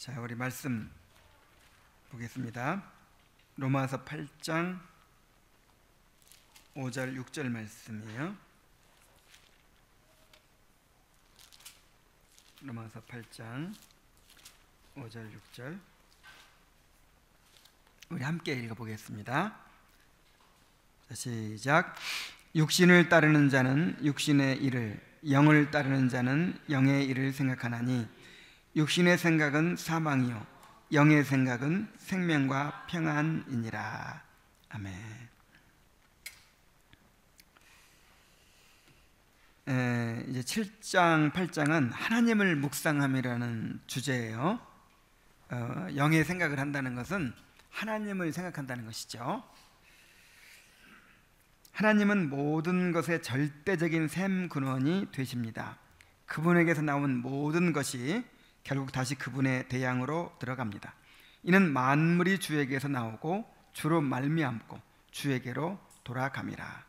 자, 우리 말씀 보겠습니다. 로마서 8장 5절 6절 말씀이에요. 로마서 8장 5절 6절 우리 함께 읽어보겠습니다. 자, 시작. 육신을 따르는 자는 육신의 일을, 영을 따르는 자는 영의 일을 생각하나니 육신의 생각은 사망이요 영의 생각은 생명과 평안이니라. 아멘. 이제 7장 8장은 하나님을 묵상함이라는 주제예요. 영의 생각을 한다는 것은 하나님을 생각한다는 것이죠. 하나님은 모든 것의 절대적인 샘 근원이 되십니다. 그분에게서 나온 모든 것이 결국 다시 그분의 대양으로 들어갑니다. 이는 만물이 주에게서 나오고 주로 말미암고 주에게로 돌아갑니다.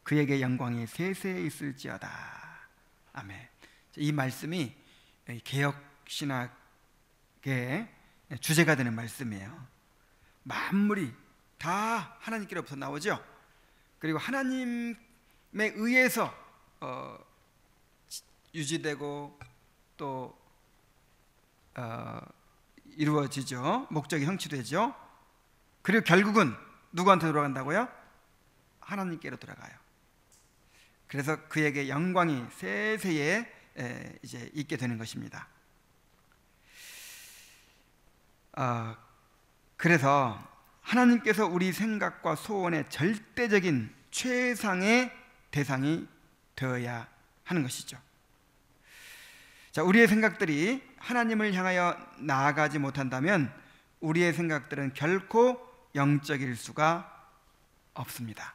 그에게 영광이 세세에 있을지어다. 아멘. 이 말씀이 개혁신학의 주제가 되는 말씀이에요. 만물이 다 하나님께로부터 나오죠. 그리고 하나님에 의해서 유지되고 또 이루어지죠. 목적이 성취되죠. 그리고 결국은 누구한테 돌아간다고요? 하나님께로 돌아가요. 그래서 그에게 영광이 세세에 이제 있게 되는 것입니다. 그래서 하나님께서 우리 생각과 소원의 절대적인 최상의 대상이 되어야 하는 것이죠. 자, 우리의 생각들이 하나님을 향하여 나아가지 못한다면 우리의 생각들은 결코 영적일 수가 없습니다.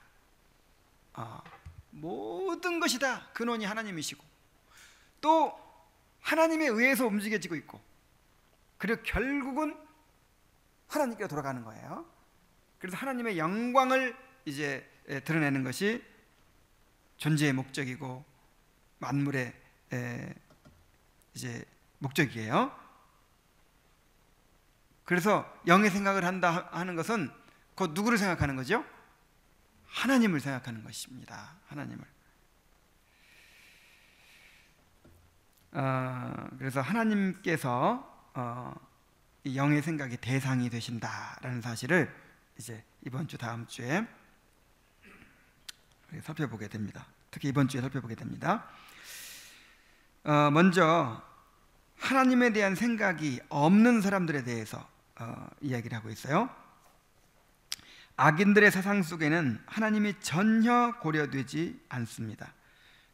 모든 것이 다 근원이 하나님이시고 또 하나님에 의해서 움직여지고 있고 그리고 결국은 하나님께로 돌아가는 거예요. 그래서 하나님의 영광을 이제 드러내는 것이 존재의 목적이고 만물의 이제 목적이에요. 그래서 영의 생각을 한다 하는 것은 곧 누구를 생각하는 거죠? 하나님을 생각하는 것입니다. 하나님을. 그래서 하나님께서 이 영의 생각의 대상이 되신다라는 사실을 이제 이번 주 다음 주에 살펴보게 됩니다. 특히 이번 주에 살펴보게 됩니다. 먼저 하나님에 대한 생각이 없는 사람들에 대해서 이야기를 하고 있어요. 악인들의 사상 속에는 하나님이 전혀 고려되지 않습니다.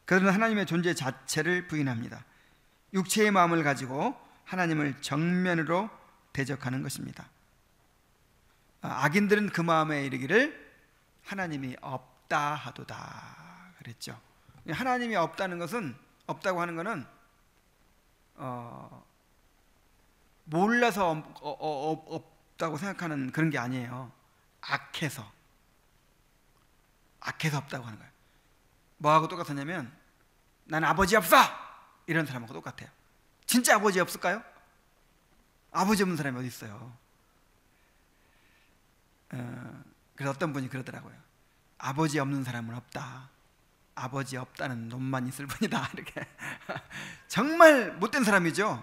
그들은 하나님의 존재 자체를 부인합니다. 육체의 마음을 가지고 하나님을 정면으로 대적하는 것입니다. 악인들은 그 마음에 이르기를 하나님이 없다 하도다 그랬죠. 하나님이 없다는 것은, 없다고 하는 것은 몰라서 없다고 생각하는 그런 게 아니에요. 악해서 없다고 하는 거예요. 뭐하고 똑같았냐면 난 아버지 없어! 이런 사람하고 똑같아요. 진짜 아버지 없을까요? 아버지 없는 사람이 어디 있어요? 그래서 어떤 분이 그러더라고요. 아버지 없는 사람은 없다. 아버지 없다는 놈만 있을 뿐이다. 이렇게 정말 못된 사람이죠.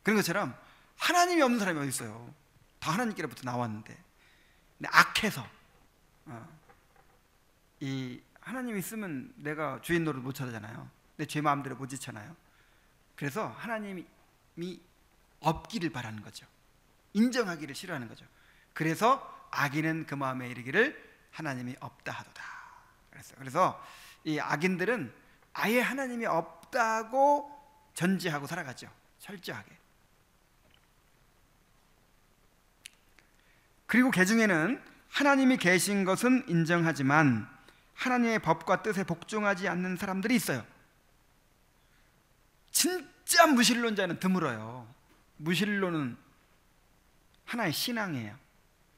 그런 것처럼 하나님이 없는 사람이 어디 있어요? 다 하나님께로부터 나왔는데. 근데 악해서 이 하나님이 있으면 내가 주인 노릇 못 하잖아요. 내 죄 마음대로 못 지잖아요. 그래서 하나님이 없기를 바라는 거죠. 인정하기를 싫어하는 거죠. 그래서 악인은 그 마음에 이르기를 하나님이 없다 하도다 그랬어요. 그래서 이 악인들은 아예 하나님이 없다고 전제하고 살아가죠. 철저하게. 그리고 개 중에는 하나님이 계신 것은 인정하지만 하나님의 법과 뜻에 복종하지 않는 사람들이 있어요. 진짜 무신론자는 드물어요. 무신론은 하나의 신앙이에요.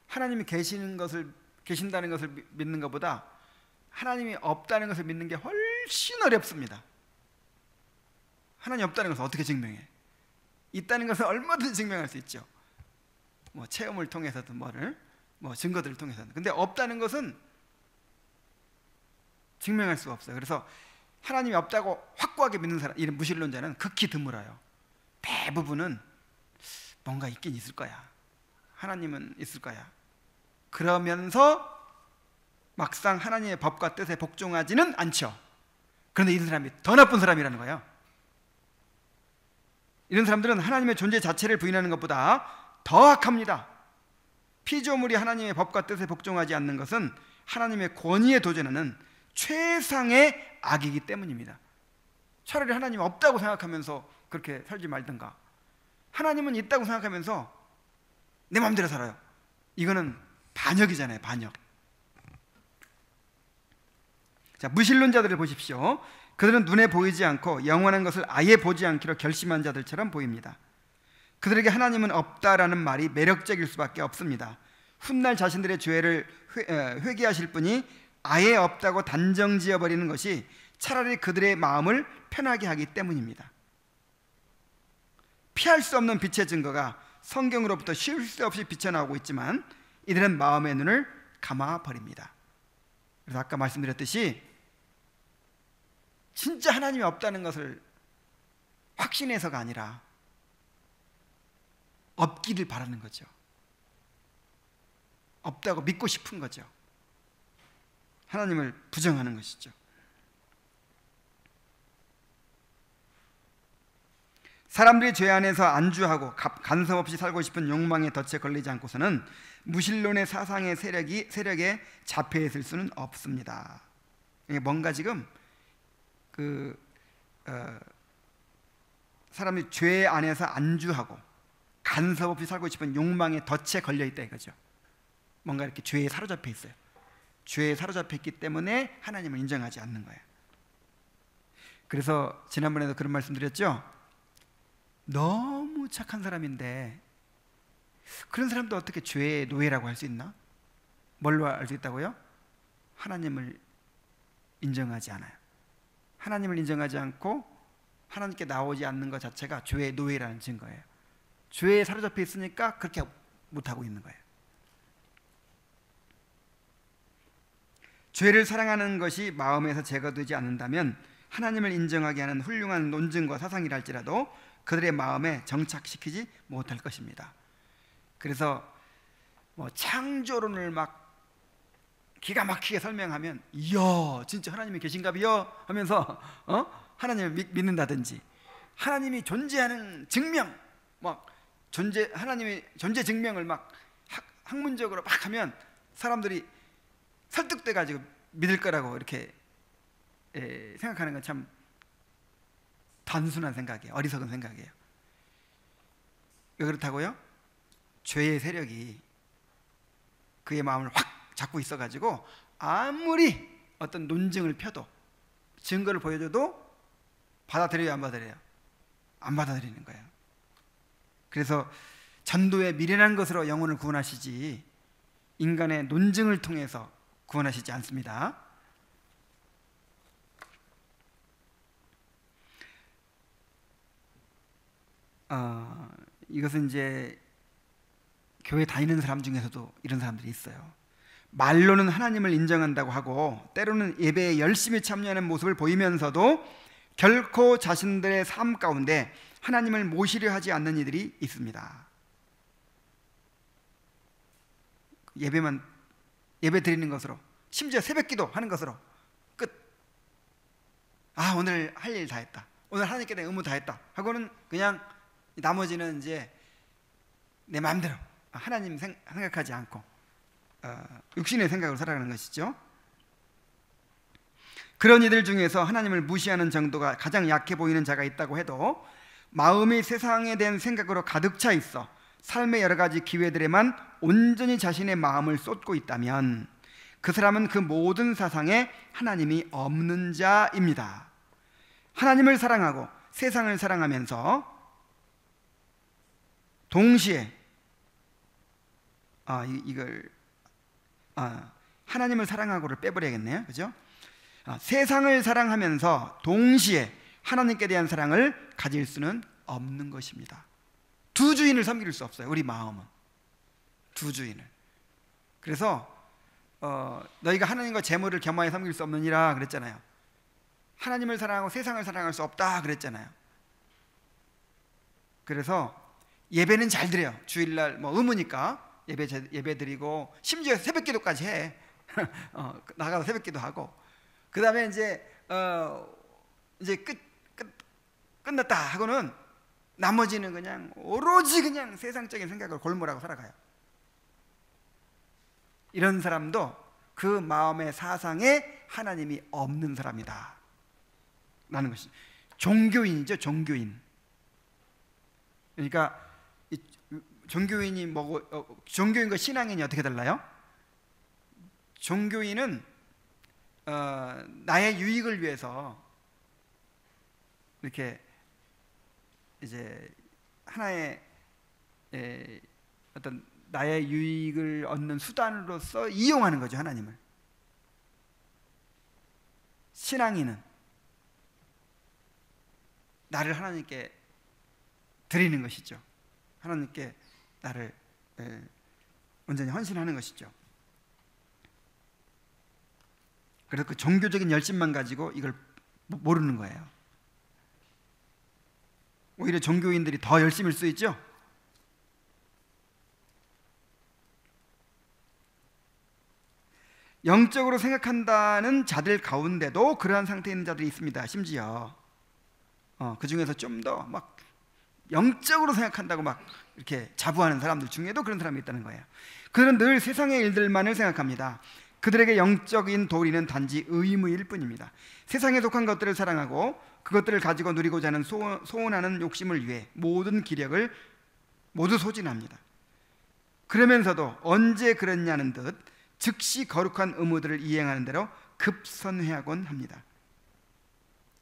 하나님이 계신다는 것을 믿는 것보다 하나님이 없다는 것을 믿는 게 훨씬 어렵습니다. 하나님 없다는 것을 어떻게 증명해? 있다는 것을 얼마든지 증명할 수 있죠. 뭐 체험을 통해서든 뭐를 뭐 증거들을 통해서든. 근데 없다는 것은 증명할 수가 없어요. 그래서 하나님이 없다고 확고하게 믿는 사람, 이런 무신론자는 극히 드물어요. 대부분은 뭔가 있긴 있을 거야. 하나님은 있을 거야. 그러면서 막상 하나님의 법과 뜻에 복종하지는 않죠. 그런데 이런 사람이 더 나쁜 사람이라는 거예요. 이런 사람들은 하나님의 존재 자체를 부인하는 것보다 더 악합니다. 피조물이 하나님의 법과 뜻에 복종하지 않는 것은 하나님의 권위에 도전하는 최상의 악이기 때문입니다. 차라리 하나님 없다고 생각하면서 그렇게 살지 말든가, 하나님은 있다고 생각하면서 내 마음대로 살아요. 이거는 반역이잖아요. 반역. 자, 무신론자들을 보십시오. 그들은 눈에 보이지 않고 영원한 것을 아예 보지 않기로 결심한 자들처럼 보입니다. 그들에게 하나님은 없다라는 말이 매력적일 수밖에 없습니다. 훗날 자신들의 죄를 회개하실 분이 아예 없다고 단정 지어버리는 것이 차라리 그들의 마음을 편하게 하기 때문입니다. 피할 수 없는 빛의 증거가 성경으로부터 쉴 새 없이 비쳐나오고 있지만 이들은 마음의 눈을 감아버립니다. 그래서 아까 말씀드렸듯이 진짜 하나님이 없다는 것을 확신해서가 아니라 없기를 바라는 거죠. 없다고 믿고 싶은 거죠. 하나님을 부정하는 것이죠. 사람들이 죄 안에서 안주하고 간섭 없이 살고 싶은 욕망의 덫에 걸리지 않고서는 무신론의 사상의 세력에 잡혀 있을 수는 없습니다. 뭔가 지금 사람이 죄 안에서 안주하고 간섭 없이 살고 싶은 욕망의 덫에 걸려 있다 이거죠. 뭔가 이렇게 죄에 사로잡혀 있어요. 죄에 사로잡혀 있기 때문에 하나님을 인정하지 않는 거예요. 그래서 지난번에도 그런 말씀 드렸죠. 너무 착한 사람인데 그런 사람도 어떻게 죄의 노예라고 할 수 있나? 뭘로 알 수 있다고요? 하나님을 인정하지 않아요. 하나님을 인정하지 않고 하나님께 나오지 않는 것 자체가 죄의 노예라는 증거예요. 죄에 사로잡혀 있으니까 그렇게 못하고 있는 거예요. 죄를 사랑하는 것이 마음에서 제거되지 않는다면 하나님을 인정하게 하는 훌륭한 논증과 사상이라 할지라도 그들의 마음에 정착시키지 못할 것입니다. 그래서 뭐 창조론을 막 기가 막히게 설명하면 이야 진짜 하나님이 계신가비요 하면서 하나님을 믿는다든지, 하나님이 존재하는 증명 막 하나님의 존재 증명을 막 학문적으로 막 하면 사람들이 설득돼 가지고 믿을 거라고 이렇게 생각하는 건 참 단순한 생각이에요. 어리석은 생각이에요. 왜 그렇다고요? 죄의 세력이 그의 마음을 확 잡고 있어 가지고 아무리 어떤 논증을 펴도 증거를 보여줘도 받아들여요, 안 받아들여요? 안 받아들이는 거예요. 그래서 전도의 미련한 것으로 영혼을 구원하시지 인간의 논증을 통해서 구원하시지 않습니다. 이것은 이제 교회 다니는 사람 중에서도 이런 사람들이 있어요. 말로는 하나님을 인정한다고 하고 때로는 예배에 열심히 참여하는 모습을 보이면서도 결코 자신들의 삶 가운데 하나님을 모시려 하지 않는 이들이 있습니다. 예배 드리는 것으로, 심지어 새벽기도 하는 것으로 끝. 오늘 할 일 다 했다, 오늘 하나님께 내 의무 다 했다 하고는 그냥 나머지는 이제 내 마음대로 하나님 생각하지 않고 육신의 생각으로 살아가는 것이죠. 그런 이들 중에서 하나님을 무시하는 정도가 가장 약해 보이는 자가 있다고 해도 마음이 세상에 대한 생각으로 가득 차 있어 삶의 여러 가지 기회들에만 온전히 자신의 마음을 쏟고 있다면 그 사람은 그 모든 사상에 하나님이 없는 자입니다. 하나님을 사랑하고 세상을 사랑하면서 동시에 하나님을 사랑하고를 빼버려야겠네요. 그죠? 세상을 사랑하면서 동시에 하나님께 대한 사랑을 가질 수는 없는 것입니다. 두 주인을 섬길 수 없어요. 우리 마음은 두 주인을. 그래서 너희가 하나님과 재물을 겸하여 섬길 수 없느니라 그랬잖아요. 하나님을 사랑하고 세상을 사랑할 수 없다 그랬잖아요. 그래서 예배는 잘 드려요. 주일날 뭐 의무니까 예배 드리고, 심지어 새벽기도까지 해. 나가서 새벽기도 하고, 그 다음에 이제 끝났다 하고는 나머지는 그냥 오로지 그냥 세상적인 생각을 골몰하고 살아가요. 이런 사람도 그 마음의 사상에 하나님이 없는 사람이다 라는 것이 종교인이죠. 종교인. 그러니까 종교인이 뭐고, 종교인과 신앙인이 어떻게 달라요? 종교인은 나의 유익을 위해서 이렇게 이제 하나의 어떤 나의 유익을 얻는 수단으로서 이용하는 거죠, 하나님을. 신앙인은 나를 하나님께 드리는 것이죠. 하나님께 나를 온전히 헌신하는 것이죠. 그래서 그 종교적인 열심만 가지고 이걸 모르는 거예요. 오히려 종교인들이 더 열심일 수 있죠. 영적으로 생각한다는 자들 가운데도 그러한 상태에 있는 자들이 있습니다. 심지어 그 중에서 좀 더 막 영적으로 생각한다고 막 이렇게 자부하는 사람들 중에도 그런 사람이 있다는 거예요. 그들은 늘 세상의 일들만을 생각합니다. 그들에게 영적인 도리는 단지 의무일 뿐입니다. 세상에 속한 것들을 사랑하고 그것들을 가지고 누리고자 하는 소원하는 욕심을 위해 모든 기력을 모두 소진합니다. 그러면서도 언제 그랬냐는 듯 즉시 거룩한 의무들을 이행하는 대로 급선회하곤 합니다.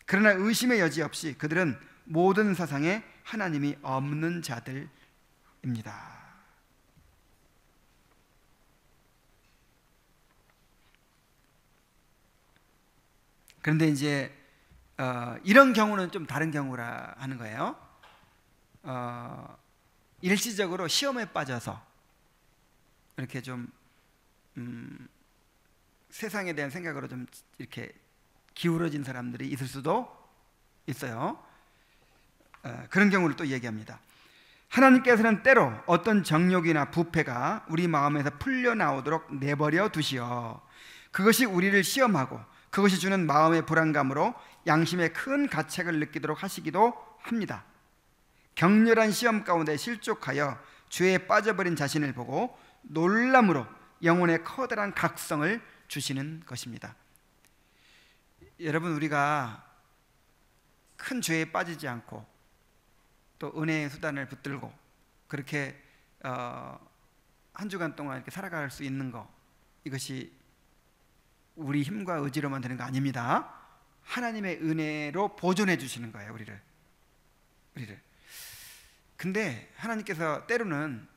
그러나 의심의 여지 없이 그들은 모든 사상에 하나님이 없는 자들입니다. 그런데 이제 이런 경우는 좀 다른 경우라 하는 거예요. 일시적으로 시험에 빠져서 이렇게 좀 세상에 대한 생각으로 좀 이렇게 기울어진 사람들이 있을 수도 있어요. 그런 경우를 또 얘기합니다. 하나님께서는 때로 어떤 정욕이나 부패가 우리 마음에서 풀려나오도록 내버려 두시어 그것이 우리를 시험하고 그것이 주는 마음의 불안감으로 양심의 큰 가책을 느끼도록 하시기도 합니다. 격렬한 시험 가운데 실족하여 죄에 빠져버린 자신을 보고 놀람으로 영혼의 커다란 각성을 주시는 것입니다. 여러분, 우리가 큰 죄에 빠지지 않고 또 은혜의 수단을 붙들고 그렇게 한 주간 동안 이렇게 살아갈 수 있는 거, 이것이 우리 힘과 의지로만 되는 거 아닙니다. 하나님의 은혜로 보존해 주시는 거예요, 우리를. 근데 하나님께서 때로는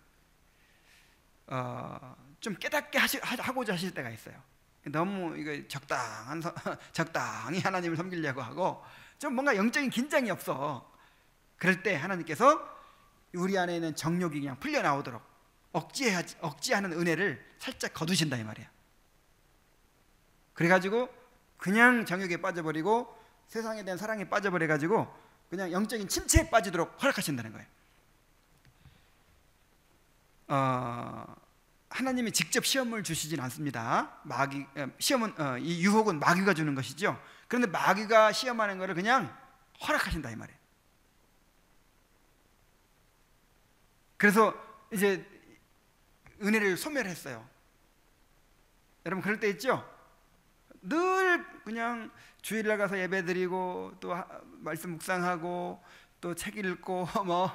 좀 깨닫게 하고자 하실 때가 있어요. 너무 이거 적당히 하나님을 섬기려고 하고 좀 뭔가 영적인 긴장이 없어. 그럴 때 하나님께서 우리 안에 있는 정욕이 그냥 풀려 나오도록 억지하는 은혜를 살짝 거두신다 이 말이에요. 그래가지고 그냥 정욕에 빠져버리고 세상에 대한 사랑에 빠져버려가지고 그냥 영적인 침체에 빠지도록 허락하신다는 거예요. 하나님이 직접 시험을 주시진 않습니다. 시험은 이 유혹은 마귀가 주는 것이죠. 그런데 마귀가 시험하는 것을 그냥 허락하신다 이 말이에요. 그래서 이제 은혜를 소멸했어요. 여러분 그럴 때 있죠? 늘 그냥 주일날 가서 예배드리고 또 말씀 묵상하고 또 책 읽고 뭐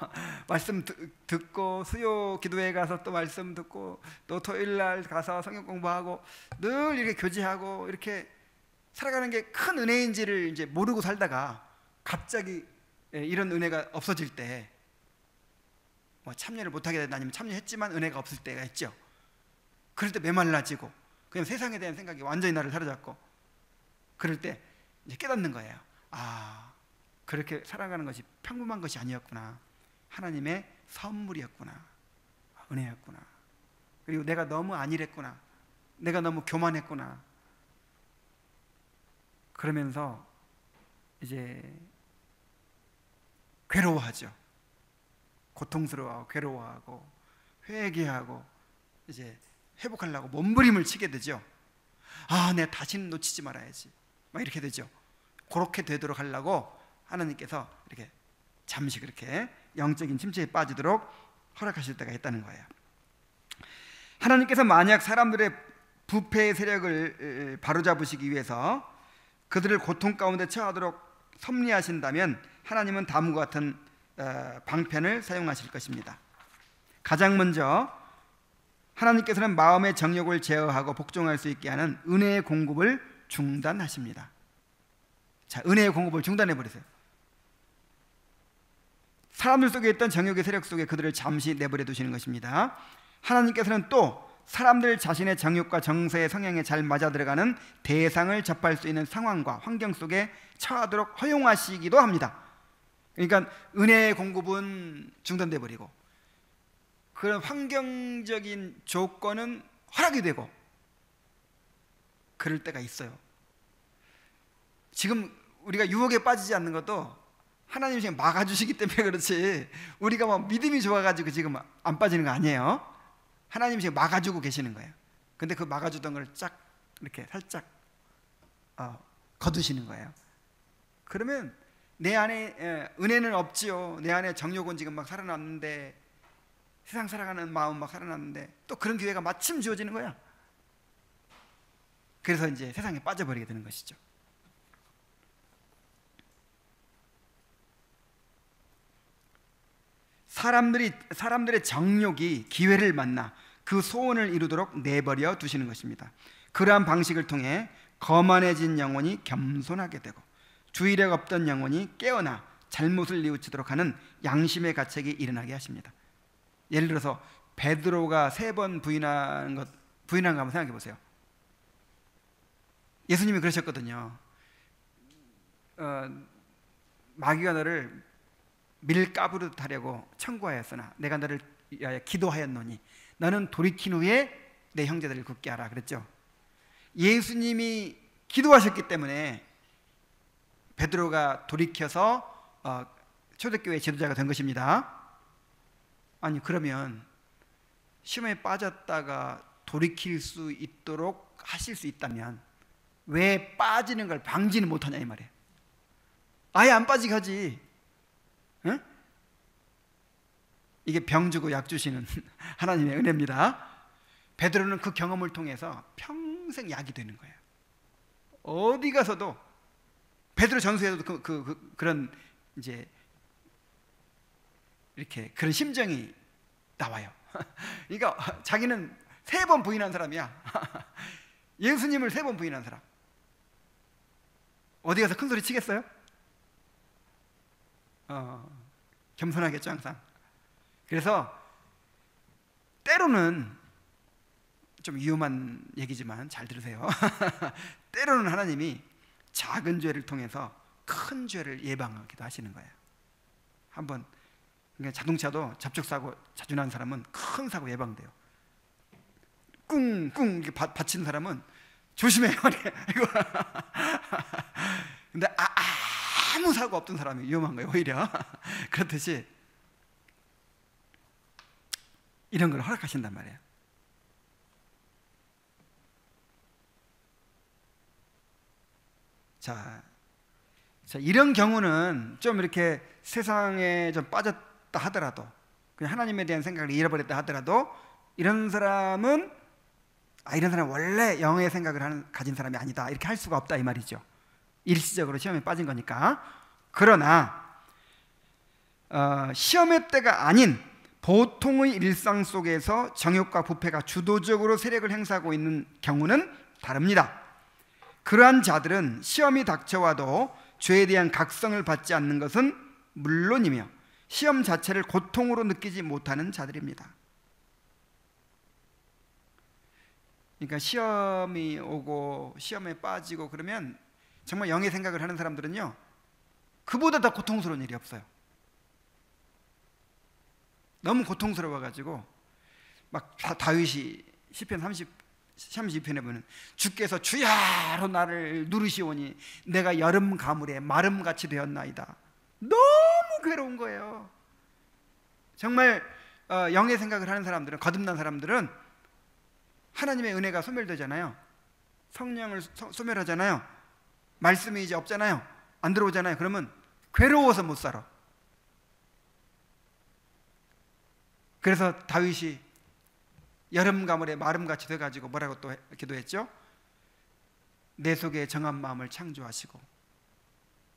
말씀 듣고 수요 기도회 가서 또 말씀 듣고 또 토요일날 가서 성경 공부하고 늘 이렇게 교제하고 이렇게 살아가는 게 큰 은혜인지를 이제 모르고 살다가 갑자기 이런 은혜가 없어질 때 뭐 참여를 못하게 된다 아니면 참여했지만 은혜가 없을 때가 있죠. 그럴 때 메말라지고 그냥 세상에 대한 생각이 완전히 나를 사로잡고 그럴 때 이제 깨닫는 거예요. 그렇게 살아가는 것이 평범한 것이 아니었구나. 하나님의 선물이었구나. 은혜였구나. 그리고 내가 너무 안일했구나, 내가 너무 교만했구나, 그러면서 이제 괴로워하죠. 고통스러워하고 괴로워하고 회개하고 이제 회복하려고 몸부림을 치게 되죠. 아, 내가 다시는 놓치지 말아야지, 막 이렇게 되죠. 그렇게 되도록 하려고 하나님께서 이렇게 잠시 그렇게 영적인 침체에 빠지도록 허락하실 때가 있다는 거예요. 하나님께서 만약 사람들의 부패의 세력을 바로잡으시기 위해서 그들을 고통 가운데 처하도록 섭리하신다면 하나님은 다음과 같은 방편을 사용하실 것입니다. 가장 먼저 하나님께서는 마음의 정욕을 제어하고 복종할 수 있게 하는 은혜의 공급을 중단하십니다. 자, 은혜의 공급을 중단해 버리세요. 사람들 속에 있던 정욕의 세력 속에 그들을 잠시 내버려 두시는 것입니다. 하나님께서는 또 사람들 자신의 정욕과 정서의 성향에 잘 맞아 들어가는 대상을 접할 수 있는 상황과 환경 속에 처하도록 허용하시기도 합니다. 그러니까 은혜의 공급은 중단돼 버리고 그런 환경적인 조건은 허락이 되고 그럴 때가 있어요. 지금 우리가 유혹에 빠지지 않는 것도 하나님이 지금 막아주시기 때문에 그렇지, 우리가 뭐 믿음이 좋아가지고 지금 안 빠지는 거 아니에요. 하나님이 지금 막아주고 계시는 거예요. 근데 그 막아주던 걸 쫙 이렇게 살짝 거두시는 거예요. 그러면 내 안에 은혜는 없지요. 내 안에 정욕은 지금 막 살아났는데, 세상 살아가는 마음 막 살아났는데 또 그런 기회가 마침 주어지는 거야. 그래서 이제 세상에 빠져버리게 되는 것이죠. 사람들의 정욕이 기회를 만나 그 소원을 이루도록 내버려 두시는 것입니다. 그러한 방식을 통해 거만해진 영혼이 겸손하게 되고 주의력 없던 영혼이 깨어나 잘못을 뉘우치도록 하는 양심의 가책이 일어나게 하십니다. 예를 들어서 베드로가 3번 부인한 거 한번 생각해 보세요. 예수님이 그러셨거든요. 마귀가 너를 밀가부르듯 하려고 청구하였으나 내가 너를 위하여 기도하였노니 너는 돌이킨 후에 내 형제들을 굳게 하라 그랬죠. 예수님이 기도하셨기 때문에 베드로가 돌이켜서 초대교회 지도자가 된 것입니다. 아니, 그러면 시험에 빠졌다가 돌이킬 수 있도록 하실 수 있다면 왜 빠지는 걸 방지는 못하냐 이 말이에요. 아예 안 빠지게 하지. 응? 이게 병 주고 약 주시는 하나님의 은혜입니다. 베드로는 그 경험을 통해서 평생 약이 되는 거예요. 어디 가서도 베드로 전서에도 그런 이제 이렇게 그런 심정이 나와요. 그러니까 자기는 3번 부인한 사람이야. 예수님을 3번 부인한 사람. 어디 가서 큰 소리 치겠어요? 겸손하겠죠 항상. 그래서 때로는 좀 위험한 얘기지만 잘 들으세요. 때로는 하나님이 작은 죄를 통해서 큰 죄를 예방하기도 하시는 거예요. 한번 그러니까 자동차도 접촉사고 자주 나는 사람은 큰 사고 예방돼요. 꿍꿍 이렇게 받치는 사람은 조심해요. 근데 아무 사고 없던 사람이 위험한 거예요. 오히려 그렇듯이 이런 걸 허락하신단 말이에요. 자, 이런 경우는 좀 이렇게 세상에 좀 빠졌다 하더라도, 그냥 하나님에 대한 생각을 잃어버렸다 하더라도 이런 사람은 이런 사람은 원래 영의 생각을 가진 사람이 아니다 이렇게 할 수가 없다 이 말이죠. 일시적으로 시험에 빠진 거니까. 그러나 시험의 때가 아닌 보통의 일상 속에서 정욕과 부패가 주도적으로 세력을 행사하고 있는 경우는 다릅니다. 그러한 자들은 시험이 닥쳐와도 죄에 대한 각성을 받지 않는 것은 물론이며 시험 자체를 고통으로 느끼지 못하는 자들입니다. 그러니까 시험이 오고 시험에 빠지고 그러면 정말 영의 생각을 하는 사람들은요, 그보다 더 고통스러운 일이 없어요. 너무 고통스러워가지고 막 다윗이 시편 32편에 보면 주께서 주야로 나를 누르시오니 내가 여름 가물에 마름같이 되었나이다. 너무 괴로운 거예요. 정말 영의 생각을 하는 사람들은, 거듭난 사람들은 하나님의 은혜가 소멸되잖아요. 성령을 소멸하잖아요. 말씀이 이제 없잖아요. 안 들어오잖아요. 그러면 괴로워서 못 살아. 그래서 다윗이 여름 가물에 마름같이 돼가지고 뭐라고 또 기도했죠? 내 속에 정한 마음을 창조하시고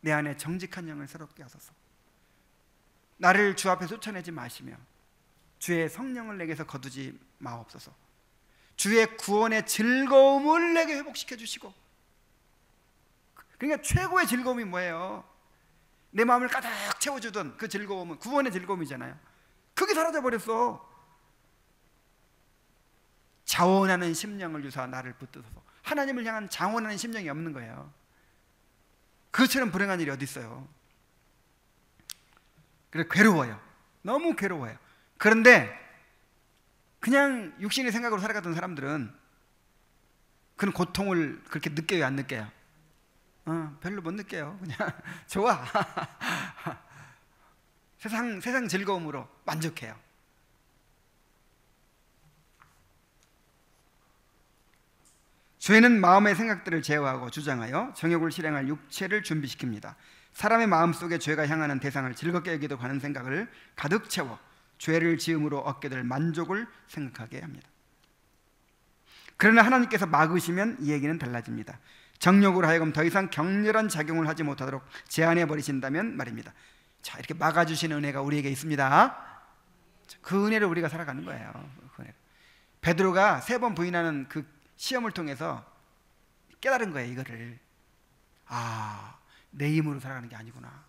내 안에 정직한 영을 새롭게 하소서. 나를 주 앞에 쫓아내지 마시며 주의 성령을 내게서 거두지 마옵소서. 주의 구원의 즐거움을 내게 회복시켜 주시고. 그러니까 최고의 즐거움이 뭐예요? 내 마음을 가득 채워주던 그 즐거움은 구원의 즐거움이잖아요. 그게 사라져 버렸어. 자원하는 심령을 주사 나를 붙드소서. 하나님을 향한 자원하는 심령이 없는 거예요. 그것처럼 불행한 일이 어디 있어요? 그래서 괴로워요. 너무 괴로워요. 그런데 그냥 육신의 생각으로 살아가던 사람들은 그런 고통을 그렇게 느껴요, 안 느껴요? 별로 못 느껴요. 그냥 좋아. 세상 즐거움으로 만족해요. 죄는 마음의 생각들을 제어하고 주장하여 정욕을 실행할 육체를 준비시킵니다. 사람의 마음속에 죄가 향하는 대상을 즐겁게 여기도록 하는 생각을 가득 채워 죄를 지음으로 얻게 될 만족을 생각하게 합니다. 그러나 하나님께서 막으시면 이 얘기는 달라집니다. 정욕으로 하여금 더 이상 격렬한 작용을 하지 못하도록 제한해 버리신다면 말입니다. 자, 이렇게 막아주시는 은혜가 우리에게 있습니다. 그 은혜를 우리가 살아가는 거예요. 그 은혜를. 베드로가 3번 부인하는 그 시험을 통해서 깨달은 거예요. 이거를. 내 힘으로 살아가는 게 아니구나.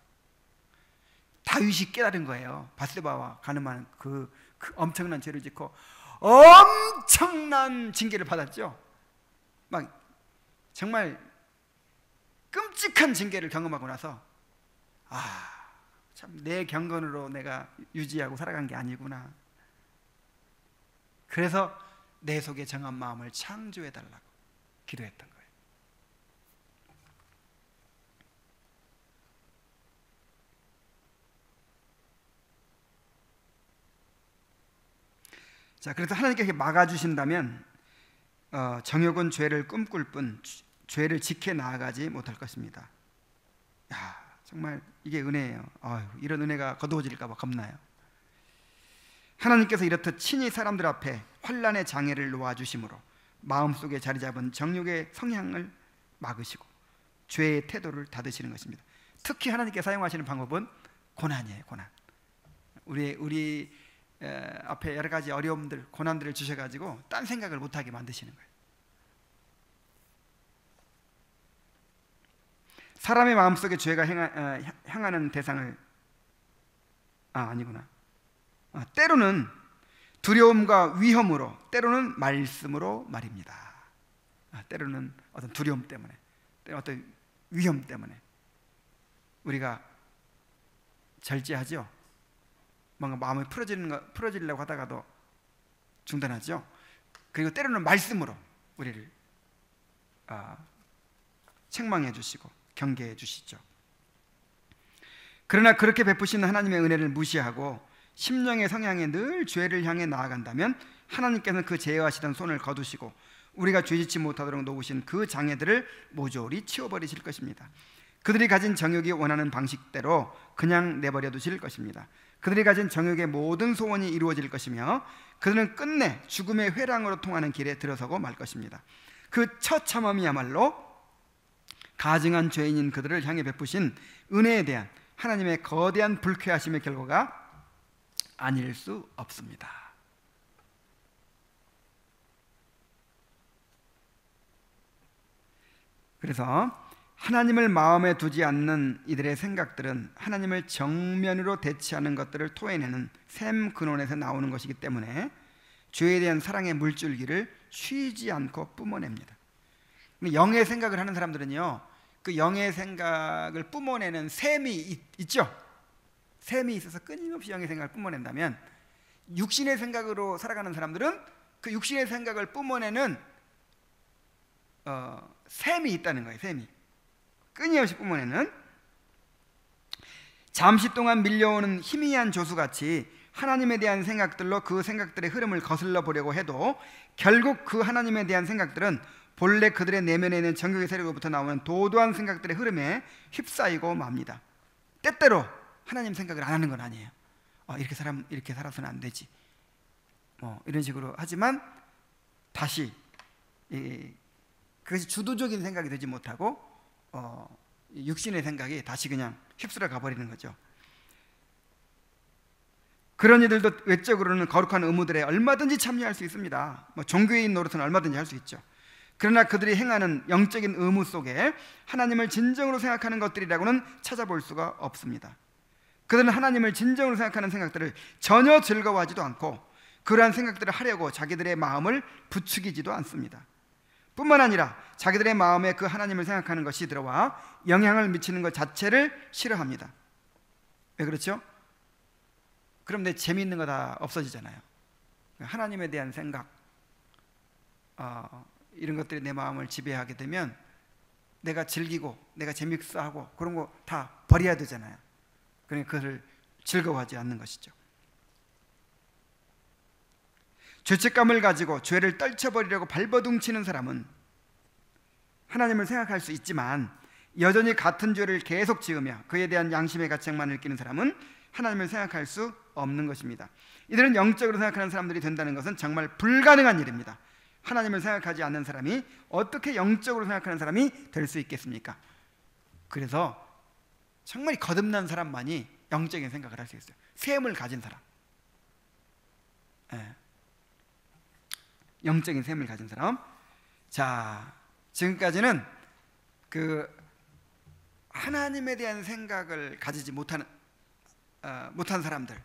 다윗이 깨달은 거예요. 바세바와 가늠한 그 엄청난 죄를 짓고 엄청난 징계를 받았죠. 막 정말 끔찍한 징계를 경험하고 나서 참 내 경건으로 내가 유지하고 살아간 게 아니구나. 그래서 내 속에 정한 마음을 창조해 달라고 기도했던 거예요. 자, 그래서 하나님께서 막아주신다면 정욕은 죄를 꿈꿀 뿐 죄를 지켜 나아가지 못할 것입니다. 정말 이게 은혜예요. 이런 은혜가 거두어질까 봐 겁나요. 하나님께서 이렇듯 친히 사람들 앞에 환난의 장애를 놓아주심으로 마음속에 자리 잡은 정욕의 성향을 막으시고 죄의 태도를 닫으시는 것입니다. 특히 하나님께 사용하시는 방법은 고난이에요. 고난. 우리 앞에 여러 가지 어려움들, 고난들을 주셔가지고 딴 생각을 못하게 만드시는 거예요. 사람의 마음속에 죄가 향하는 대상을 아니구나. 때로는 두려움과 위험으로, 때로는 말씀으로 말입니다. 때로는 어떤 두려움 때문에, 때로는 어떤 위험 때문에 우리가 절제하죠. 뭔가 마음이 풀어지려고 하다가도 중단하죠. 그리고 때로는 말씀으로 우리를 책망해 주시고 경계해 주시죠. 그러나 그렇게 베푸시는 하나님의 은혜를 무시하고 심령의 성향에 늘 죄를 향해 나아간다면 하나님께서는 그 제어하시던 손을 거두시고 우리가 죄짓지 못하도록 놓으신 그 장애들을 모조리 치워버리실 것입니다. 그들이 가진 정욕이 원하는 방식대로 그냥 내버려 두실 것입니다. 그들이 가진 정욕의 모든 소원이 이루어질 것이며 그들은 끝내 죽음의 회랑으로 통하는 길에 들어서고 말 것입니다. 그 처참함이야말로 가증한 죄인인 그들을 향해 베푸신 은혜에 대한 하나님의 거대한 불쾌하심의 결과가 아닐 수 없습니다. 그래서 하나님을 마음에 두지 않는 이들의 생각들은 하나님을 정면으로 대치하는 것들을 토해내는 샘 근원에서 나오는 것이기 때문에 죄에 대한 사랑의 물줄기를 쉬지 않고 뿜어냅니다. 영의 생각을 하는 사람들은요, 그 영의 생각을 뿜어내는 샘이 있죠. 샘이 있어서 끊임없이 영의 생각을 뿜어낸다면 육신의 생각으로 살아가는 사람들은 그 육신의 생각을 뿜어내는 셈이 있다는 거예요. 셈이 끊임없이 뿜어내는, 잠시 동안 밀려오는 희미한 조수같이 하나님에 대한 생각들로 그 생각들의 흐름을 거슬러 보려고 해도 결국 그 하나님에 대한 생각들은 본래 그들의 내면에 있는 정욕의 세력으로부터 나오는 도도한 생각들의 흐름에 휩싸이고 맙니다. 때때로 하나님 생각을 안 하는 건 아니에요. 이렇게 살아서는 안 되지, 이런 식으로 하지만 다시 그것이 주도적인 생각이 되지 못하고 육신의 생각이 다시 그냥 휩쓸어 가버리는 거죠. 그런 이들도 외적으로는 거룩한 의무들에 얼마든지 참여할 수 있습니다. 종교인 노릇은 얼마든지 할 수 있죠. 그러나 그들이 행하는 영적인 의무 속에 하나님을 진정으로 생각하는 것들이라고는 찾아볼 수가 없습니다. 그들은 하나님을 진정으로 생각하는 생각들을 전혀 즐거워하지도 않고 그러한 생각들을 하려고 자기들의 마음을 부추기지도 않습니다. 뿐만 아니라 자기들의 마음에 그 하나님을 생각하는 것이 들어와 영향을 미치는 것 자체를 싫어합니다. 왜 그렇죠? 그럼 내 재미있는 거 다 없어지잖아요. 하나님에 대한 생각, 이런 것들이 내 마음을 지배하게 되면 내가 즐기고 내가 재밌어 하고 그런 거 다 버려야 되잖아요. 그러니까 그것을 즐거워하지 않는 것이죠. 죄책감을 가지고 죄를 떨쳐버리려고 발버둥치는 사람은 하나님을 생각할 수 있지만 여전히 같은 죄를 계속 지으며 그에 대한 양심의 가책만 느끼는 사람은 하나님을 생각할 수 없는 것입니다. 이들은 영적으로 생각하는 사람들이 된다는 것은 정말 불가능한 일입니다. 하나님을 생각하지 않는 사람이 어떻게 영적으로 생각하는 사람이 될 수 있겠습니까? 그래서 정말 거듭난 사람만이 영적인 생각을 할 수 있어요. 셈을 가진 사람, 영적인 셈을 가진 사람. 자, 지금까지는 그 하나님에 대한 생각을 가지지 못한 사람들을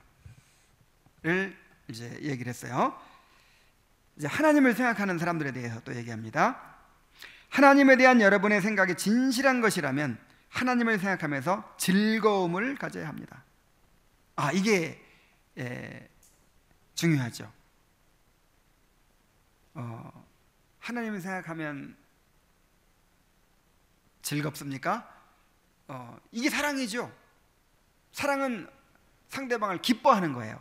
이제 얘기를 했어요. 이제 하나님을 생각하는 사람들에 대해서 또 얘기합니다. 하나님에 대한 여러분의 생각이 진실한 것이라면 하나님을 생각하면서 즐거움을 가져야 합니다. 이게 중요하죠. 하나님을 생각하면 즐겁습니까? 이게 사랑이죠. 사랑은 상대방을 기뻐하는 거예요.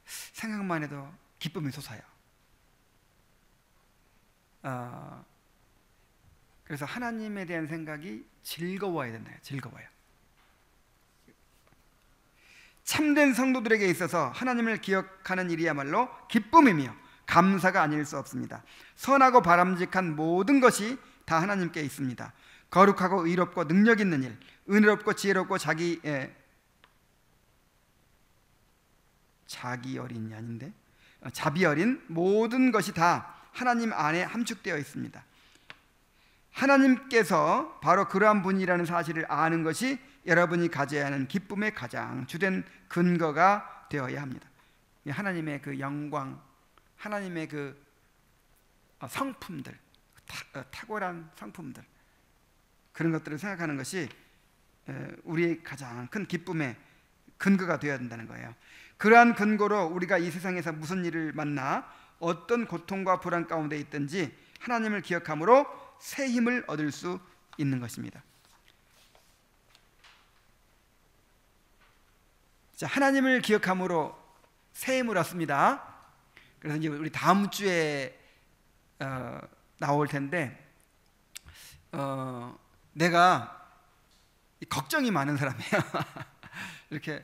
생각만 해도 기쁨이 솟아요. 그래서 하나님에 대한 생각이 즐거워야 된다요. 즐거워요. 참된 성도들에게 있어서 하나님을 기억하는 일이야말로 기쁨이며 감사가 아닐 수 없습니다. 선하고 바람직한 모든 것이 다 하나님께 있습니다. 거룩하고 의롭고 능력 있는 일, 은혜롭고 지혜롭고 자기 어린이 아닌데 자비 어린 모든 것이 다 하나님 안에 함축되어 있습니다. 하나님께서 바로 그러한 분이라는 사실을 아는 것이 여러분이 가져야 하는 기쁨의 가장 주된 근거가 되어야 합니다. 하나님의 그 영광, 하나님의 그 성품들, 탁월한 성품들, 그런 것들을 생각하는 것이 우리의 가장 큰 기쁨의 근거가 되어야 된다는 거예요. 그러한 근거로 우리가 이 세상에서 무슨 일을 만나 어떤 고통과 불안 가운데 있든지 하나님을 기억함으로 새 힘을 얻을 수 있는 것입니다. 자, 하나님을 기억함으로 새 힘을 얻습니다. 그래서 이제 우리 다음 주에 나올 텐데 내가 걱정이 많은 사람이에요. 이렇게,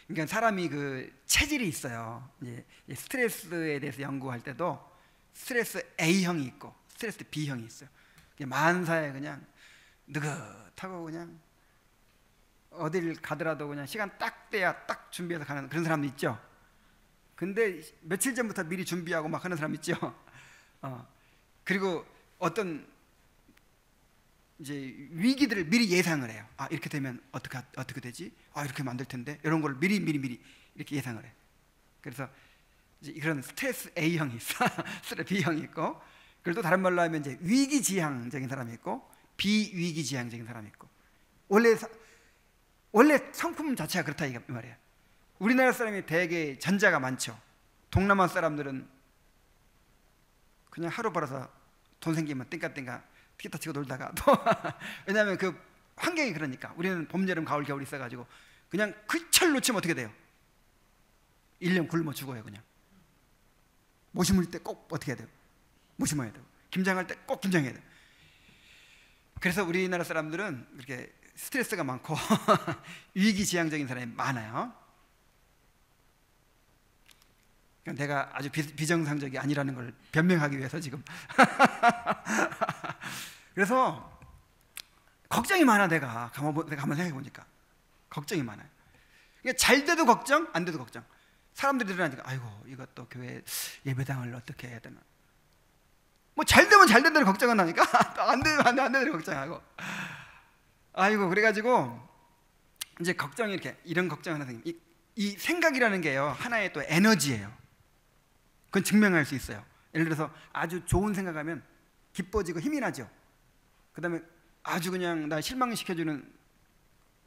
그러니까 사람이 그 체질이 있어요. 이제 스트레스에 대해서 연구할 때도 스트레스 A형이 있고 스트레스 B형이 있어요. 만사에 그냥 느긋하고 그냥 어딜 가더라도 그냥 시간 딱 돼야 딱 준비해서 가는 그런 사람도 있죠. 근데 며칠 전부터 미리 준비하고 막 하는 사람 있죠. 그리고 어떤 이제 위기들을 미리 예상을 해요. 이렇게 되면 어떻게 되지? 이렇게 만들 텐데 이런 걸 미리 이렇게 예상을 해. 그래서 이제 그런 스트레스 A형이 있어, 스트레스 B형이 있고, 그리고 또 다른 말로 하면 이제 위기지향적인 사람이 있고 비위기지향적인 사람이 있고. 원래 성품 자체가 그렇다 이 말이에요. 우리나라 사람이 대개 전자가 많죠. 동남아 사람들은 그냥 하루 벌어서 돈 생기면 띵까띵까 티켓 치고 놀다가 또 왜냐하면 그 환경이 그러니까. 우리는 봄, 여름, 가을, 겨울 있어가지고 그냥 그 철 놓치면 어떻게 돼요? 1년 굶어 죽어요. 그냥 모 심을 때 꼭 어떻게 해야 돼요? 모 심어야 돼요. 김장할 때 꼭 김장해야 돼요. 그래서 우리나라 사람들은 이렇게 스트레스가 많고 위기지향적인 사람이 많아요. 내가 아주 비정상적이 아니라는 걸 변명하기 위해서 지금 그래서 걱정이 많아. 내가 한번 생각해 보니까 걱정이 많아요. 그러니까 잘 돼도 걱정, 안 돼도 걱정. 사람들이 일어나니까 아이고 이것도 교회 예배당을 어떻게 해야 되나. 뭐 잘 되면 잘 된다는 걱정은 나니까 안 되면 안 된다는 걱정하고. 아이고 그래가지고 이제 걱정이 이런 걱정 하나 생기면 이 생각이라는 게요 하나의 또 에너지예요. 그건 증명할 수 있어요. 예를 들어서 아주 좋은 생각하면 기뻐지고 힘이 나죠. 그 다음에 아주 그냥 나 실망시켜주는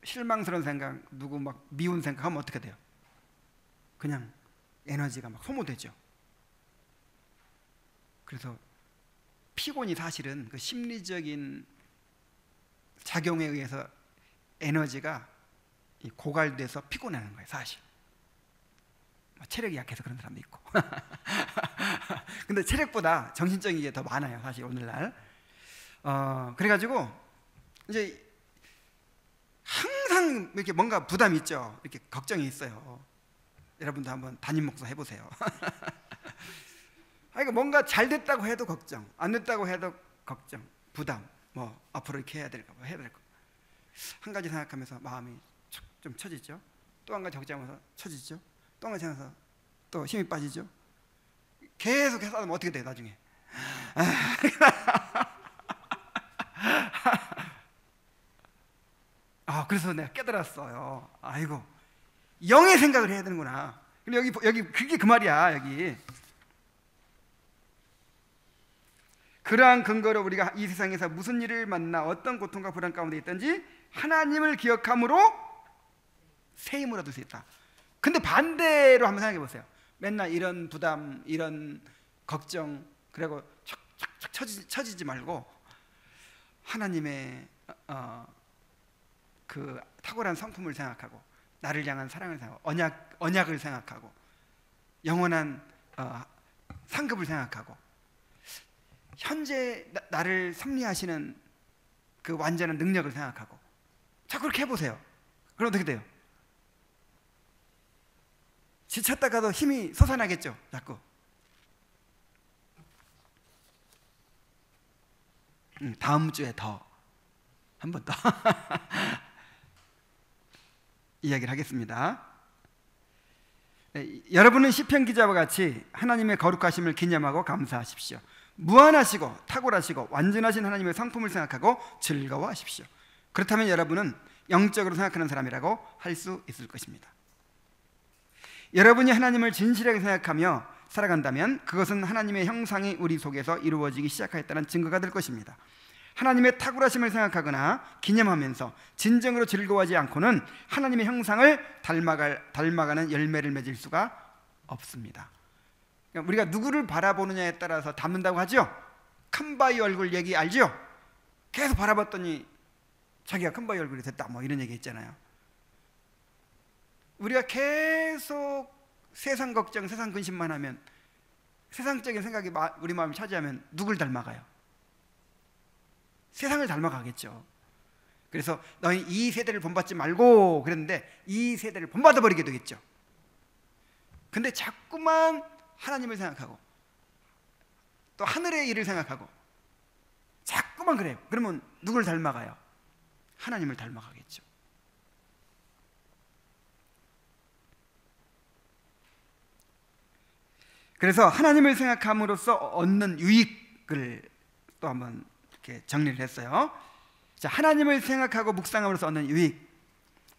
실망스러운 생각, 누구 막 미운 생각하면 어떻게 돼요? 그냥 에너지가 막 소모되죠. 그래서 피곤이 사실은 그 심리적인 작용에 의해서 에너지가 고갈돼서 피곤하는 거예요. 사실 체력이 약해서 그런 사람도 있고 근데 체력보다 정신적인 게 더 많아요. 사실 오늘날. 그래가지고 이제 항상 이렇게 뭔가 부담이 있죠. 이렇게 걱정이 있어요. 여러분도 한번 담임 목사 해보세요. 그러니까 뭔가 잘 됐다고 해도 걱정, 안 됐다고 해도 걱정, 부담. 뭐 앞으로 이렇게 해야 될까, 뭐 해야 될까. 한 가지 생각하면서 마음이 좀 처지죠. 또 한 가지 걱정하면서 처지죠. 또 한 가지 생각해서 또 힘이 빠지죠. 계속 해서 하면 어떻게 돼요 나중에? 그래서 내가 깨달았어요. 아이고 영의 생각을 해야 되는구나. 근데 여기 그게 그 말이야. 여기 그러한 근거로 우리가 이 세상에서 무슨 일을 만나 어떤 고통과 불안 가운데 있든지 하나님을 기억함으로 새 힘을 얻을 수 있다. 근데 반대로 한번 생각해 보세요. 맨날 이런 부담, 이런 걱정, 그리고 척척 처지지 말고 하나님의 그 탁월한 성품을 생각하고 나를 향한 사랑을 생각하고 언약을 생각하고 영원한 상급을 생각하고 현재 나를 섭리하시는 그 완전한 능력을 생각하고 자꾸 그렇게 해보세요. 그럼 어떻게 돼요? 지쳤다가도 힘이 솟아나겠죠. 자꾸. 다음 주에 더 한 번 더 이야기를 하겠습니다. 여러분은 시편 기자와 같이 하나님의 거룩하심을 기념하고 감사하십시오. 무한하시고 탁월하시고 완전하신 하나님의 성품을 생각하고 즐거워하십시오. 그렇다면 여러분은 영적으로 생각하는 사람이라고 할 수 있을 것입니다. 여러분이 하나님을 진실하게 생각하며 살아간다면 그것은 하나님의 형상이 우리 속에서 이루어지기 시작하였다는 증거가 될 것입니다. 하나님의 탁월하심을 생각하거나 기념하면서 진정으로 즐거워하지 않고는 하나님의 형상을 닮아가는 열매를 맺을 수가 없습니다. 그러니까 우리가 누구를 바라보느냐에 따라서 닮는다고 하죠. 큰바위 얼굴 얘기 알죠? 계속 바라봤더니 자기가 큰바위 얼굴이 됐다 뭐 이런 얘기 있잖아요. 우리가 계속 세상 걱정, 세상 근심만 하면 세상적인 생각이 우리 마음을 차지하면 누굴 닮아가요? 세상을 닮아가겠죠. 그래서 너희 이 세대를 본받지 말고 그랬는데 이 세대를 본받아 버리게 되겠죠. 근데 자꾸만 하나님을 생각하고 또 하늘의 일을 생각하고 자꾸만 그래요. 그러면 누굴 닮아가요? 하나님을 닮아가겠죠. 그래서 하나님을 생각함으로써 얻는 유익을 또 한번 이렇게 정리를 했어요. 자, 하나님을 생각하고 묵상함으로써 얻는 유익.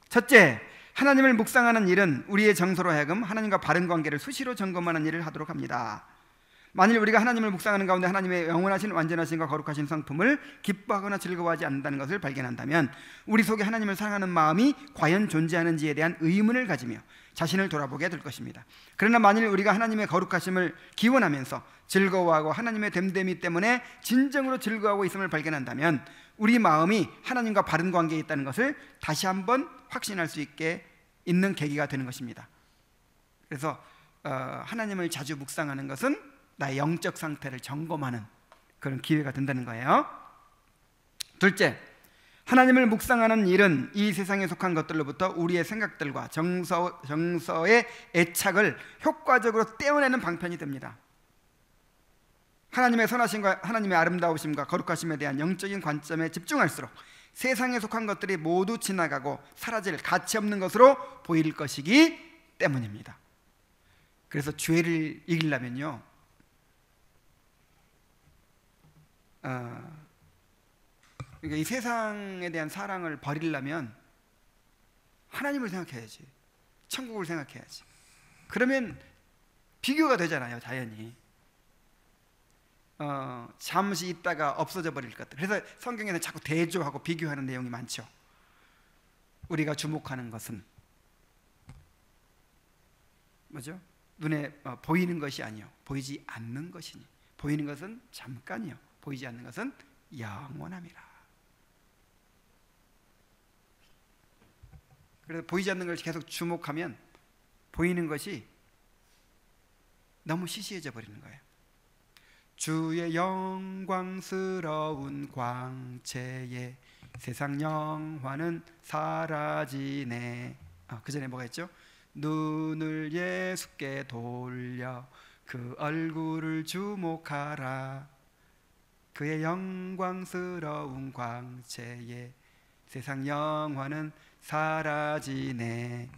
첫째, 하나님을 묵상하는 일은 우리의 정서로 하여금 하나님과 바른 관계를 수시로 점검하는 일을 하도록 합니다. 만일 우리가 하나님을 묵상하는 가운데 하나님의 영원하신 완전하신과 거룩하신 성품을 기뻐하거나 즐거워하지 않는다는 것을 발견한다면 우리 속에 하나님을 사랑하는 마음이 과연 존재하는지에 대한 의문을 가지며 자신을 돌아보게 될 것입니다. 그러나 만일 우리가 하나님의 거룩하심을 기원하면서 즐거워하고 하나님의 됨됨이 때문에 진정으로 즐거워하고 있음을 발견한다면 우리 마음이 하나님과 바른 관계에 있다는 것을 다시 한번 확신할 수 있게 있는 계기가 되는 것입니다. 그래서 하나님을 자주 묵상하는 것은 나의 영적 상태를 점검하는 그런 기회가 된다는 거예요. 둘째, 하나님을 묵상하는 일은 이 세상에 속한 것들로부터 우리의 생각들과 정서의 애착을 효과적으로 떼어내는 방편이 됩니다. 하나님의 선하심과 하나님의 아름다우심과 거룩하심에 대한 영적인 관점에 집중할수록 세상에 속한 것들이 모두 지나가고 사라질 가치 없는 것으로 보일 것이기 때문입니다. 그래서 죄를 이기려면요, 그러니까 이 세상에 대한 사랑을 버리려면 하나님을 생각해야지, 천국을 생각해야지. 그러면 비교가 되잖아요, 자연히. 잠시 있다가 없어져 버릴 것들. 그래서 성경에는 자꾸 대조하고 비교하는 내용이 많죠. 우리가 주목하는 것은 뭐죠? 눈에 보이는 것이 아니요 보이지 않는 것이니, 보이는 것은 잠깐이요 보이지 않는 것은 영원함이라. 그래서 보이지 않는 걸 계속 주목하면 보이는 것이 너무 시시해져 버리는 거예요. 주의 영광스러운 광채에 세상 영화는 사라지네. 그 전에 뭐가 있죠? 눈을 예수께 돌려 그 얼굴을 주목하라. 그의 영광스러운 광채에 세상 영화는 사라지네.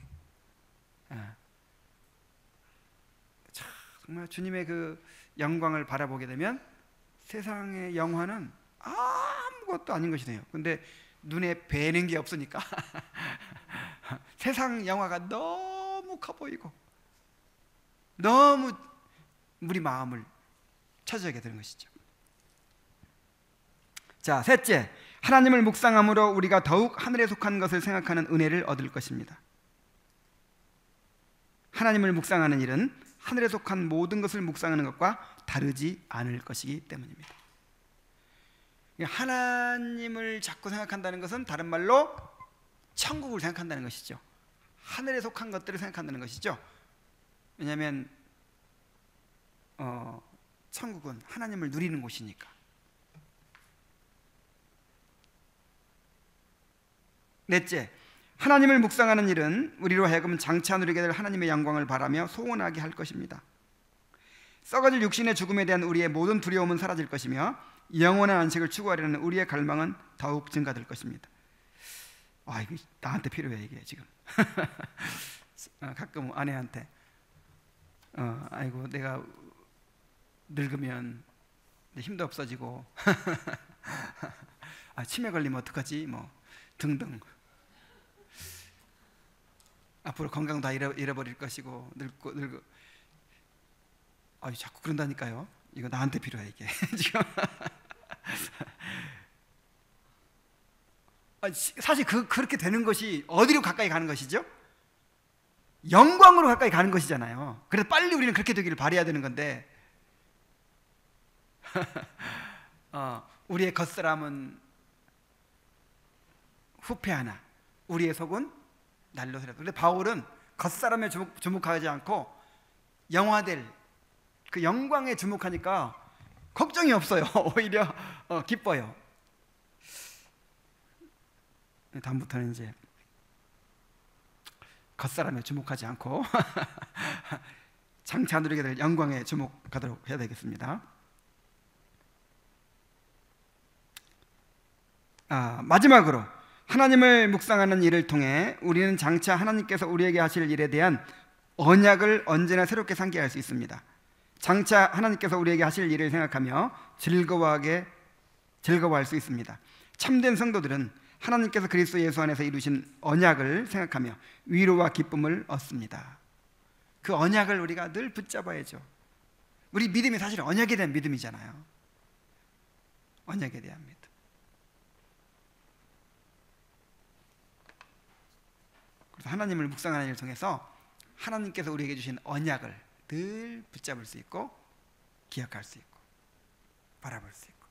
정말 주님의 그 영광을 바라보게 되면 세상의 영화는 아무것도 아닌 것이 돼요. 근데 눈에 뵈는 게 없으니까 세상 영화가 너무 커 보이고 너무 우리 마음을 차지하게 되는 것이죠. 자, 셋째, 하나님을 묵상함으로 우리가 더욱 하늘에 속한 것을 생각하는 은혜를 얻을 것입니다. 하나님을 묵상하는 일은 하늘에 속한 모든 것을 묵상하는 것과 다르지 않을 것이기 때문입니다. 하나님을 자꾸 생각한다는 것은 다른 말로 천국을 생각한다는 것이죠. 하늘에 속한 것들을 생각한다는 것이죠. 왜냐하면 천국은 하나님을 누리는 곳이니까. 넷째, 하나님을 묵상하는 일은 우리로 하여금 장차 누리게 될 하나님의 영광을 바라며 소원하게 할 것입니다. 썩어질 육신의 죽음에 대한 우리의 모든 두려움은 사라질 것이며 영원한 안식을 추구하려는 우리의 갈망은 더욱 증가될 것입니다. 이거 나한테 필요해, 이게 지금. 가끔 아내한테 아이고 내가 늙으면 힘도 없어지고 치매 걸리면 어떡하지 뭐 등등, 앞으로 건강 다 잃어버릴 것이고 늙고 자꾸 그런다니까요. 이거 나한테 필요해, 이게 지금. 사실 그렇게 되는 것이 어디로 가까이 가는 것이죠? 영광으로 가까이 가는 것이잖아요. 그래서 빨리 우리는 그렇게 되기를 바라야 되는 건데 우리의 겉사람은 후패하나 우리의 속은 날로 새롭다. 근데 바울은 겉사람에 주목하지 않고 영화될 그 영광에 주목하니까 걱정이 없어요. 오히려 기뻐요. 다음부터는 이제 겉사람에 주목하지 않고 장차 누리게 될 영광에 주목하도록 해야 되겠습니다. 마지막으로 하나님을 묵상하는 일을 통해 우리는 장차 하나님께서 우리에게 하실 일에 대한 언약을 언제나 새롭게 상기할 수 있습니다. 장차 하나님께서 우리에게 하실 일을 생각하며 즐거워할 수 있습니다. 참된 성도들은 하나님께서 그리스도 예수 안에서 이루신 언약을 생각하며 위로와 기쁨을 얻습니다. 그 언약을 우리가 늘 붙잡아야죠. 우리 믿음이 사실 언약에 대한 믿음이잖아요. 언약에 대한 믿음. 그래서 하나님을 묵상하는 일을 통해서 하나님께서 우리에게 주신 언약을 늘 붙잡을 수 있고 기억할 수 있고 바라볼 수 있고.